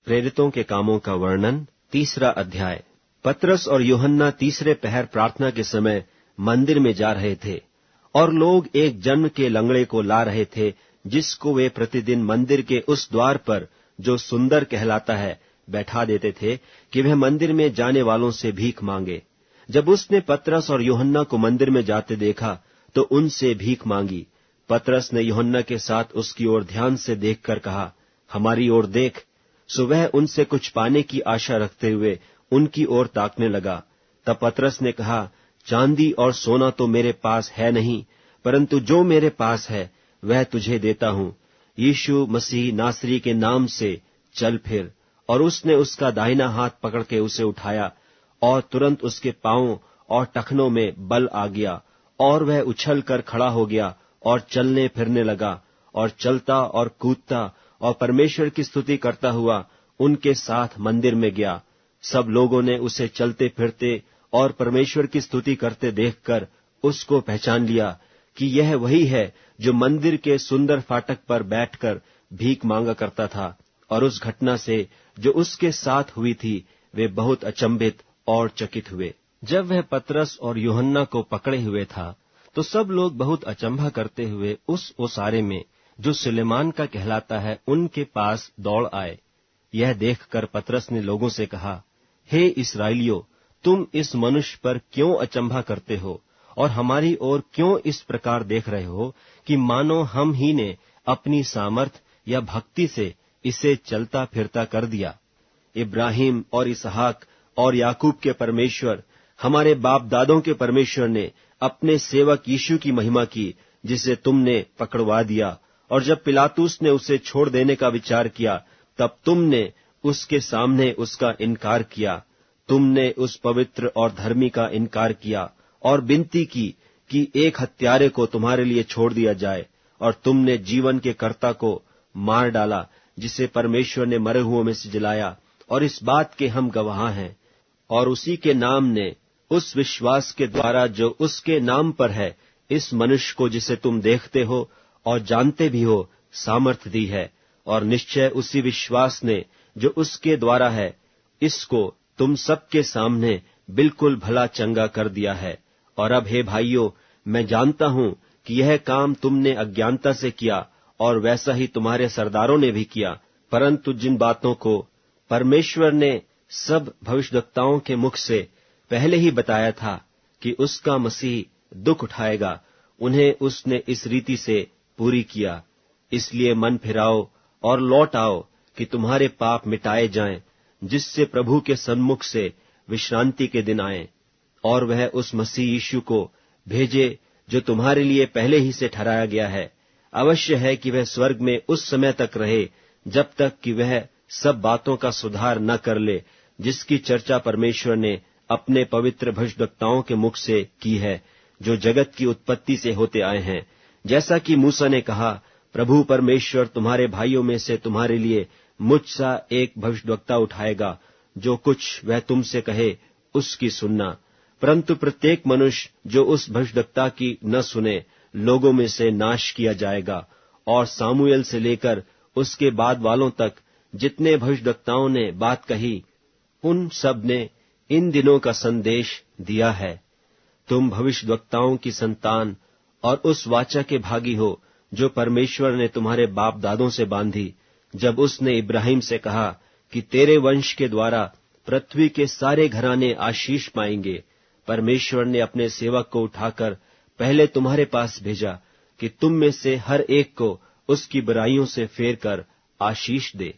प्रेरितों के कामों का वर्णन, 3 अध्याय। पतरस और यूहन्ना तीसरे पहर प्रार्थना के समय मंदिर में जा रहे थे, और लोग एक जन्म के लंगड़े को ला रहे थे, जिसको वे प्रतिदिन मंदिर के उस द्वार पर, जो सुंदर कहलाता है, बैठा देते थे कि वह मंदिर में जाने वालों से भीख मांगे। जब उसने पतरस और यूहन्ना को मंदिर में जाते देखा तो उनसे भीख मांगी। पतरस ने यूहन्ना के साथ उसकी ओर ध्यान से देखकर कहा, हमारी ओर देख। सो वह उनसे कुछ पाने की आशा रखते हुए उनकी ओर ताकने लगा। तब पतरस ने कहा, चांदी और सोना तो मेरे पास है नहीं, परंतु जो मेरे पास है वह तुझे देता हूं। यीशु मसीह नासरी के नाम से चल फिर। और उसने उसका दाहिना हाथ पकड़ के उसे उठाया, और तुरंत उसके पांवों और टखनों में बल आ गया, और वह उछल कर खड़ा हो गया और चलने फिरने लगा, और चलता और कूदता और परमेश्वर की स्तुति करता हुआ उनके साथ मंदिर में गया। सब लोगों ने उसे चलते फिरते और परमेश्वर की स्तुति करते देखकर उसको पहचान लिया कि यह वही है जो मंदिर के सुंदर फाटक पर बैठकर भीख मांगा करता था। और उस घटना से जो उसके साथ हुई थी, वे बहुत अचंभित और चकित हुए। जब वह पतरस और यूहन्ना को पकड़े हुए था, तो सब लोग बहुत अचंभा करते हुए उस ओसारे में, जो सुलेमान का कहलाता है, उनके पास दौड़ आए। यह देखकर पतरस ने लोगों से कहा, हे इस्राएलियों, तुम इस मनुष्य पर क्यों अचंभा करते हो, और हमारी ओर क्यों इस प्रकार देख रहे हो कि मानो हम ही ने अपनी सामर्थ या भक्ति से इसे चलता फिरता कर दिया। इब्राहिम और इसहाक और याकूब के परमेश्वर, हमारे बाप दादों के परमेश्वर ने अपने सेवक यीशु की महिमा की, जिसे तुमने पकड़वा दिया। और जब पिलातुस ने उसे छोड़ देने का विचार किया, तब तुमने उसके सामने उसका इनकार किया। तुमने उस पवित्र और धर्मी का इनकार किया और विनती की कि एक हत्यारे को तुम्हारे लिए छोड़ दिया जाए। और तुमने जीवन के कर्ता को मार डाला, जिसे परमेश्वर ने मरे हुओं में से जिलाया। और इस बात के हम गवाह हैं। और उसी के नाम ने, उस विश्वास के द्वारा जो उसके नाम पर है, इस मनुष्य को, जिसे तुम देखते हो और जानते भी हो, सामर्थ दी है। और निश्चय उसी विश्वास ने, जो उसके द्वारा है, इसको तुम सबके सामने बिल्कुल भला चंगा कर दिया है। और अब हे भाइयों, मैं जानता हूं कि यह काम तुमने अज्ञानता से किया, और वैसा ही तुम्हारे सरदारों ने भी किया। परंतु जिन बातों को परमेश्वर ने सब भविष्यद्वक्ताओं के मुख से पहले ही बताया था कि उसका मसीह दुख उठाएगा, उन्हें उसने इस रीति से पूरी किया। इसलिए मन फिराओ और लौट आओ कि तुम्हारे पाप मिटाए जाएं, जिससे प्रभु के सन्मुख से विश्रांति के दिन आए। और वह उस मसीह यीशु को भेजे जो तुम्हारे लिए पहले ही से ठहराया गया है। अवश्य है कि वह स्वर्ग में उस समय तक रहे, जब तक कि वह सब बातों का सुधार न कर ले, जिसकी चर्चा परमेश्वर ने अपने पवित्र भविष्यद्वक्ताओं के मुख से की है, जो जगत की उत्पत्ति से होते आए हैं। जैसा कि मूसा ने कहा, प्रभु परमेश्वर तुम्हारे भाइयों में से तुम्हारे लिए मुझसा एक भविष्यद्वक्ता उठाएगा, जो कुछ वह तुमसे कहे उसकी सुनना। परंतु प्रत्येक मनुष्य जो उस भविष्यद्वक्ता की न सुने, लोगों में से नाश किया जाएगा। और सामुएल से लेकर उसके बाद वालों तक जितने भविष्यद्वक्ताओं ने बात कही, उन सब ने इन दिनों का संदेश दिया है। तुम भविष्यद्वक्ताओं की संतान और उस वाचा के भागी हो, जो परमेश्वर ने तुम्हारे बाप दादों से बांधी, जब उसने इब्राहिम से कहा कि तेरे वंश के द्वारा पृथ्वी के सारे घराने आशीष पाएंगे। परमेश्वर ने अपने सेवक को उठाकर पहले तुम्हारे पास भेजा कि तुम में से हर एक को उसकी बुराइयों से फेर कर आशीष दे।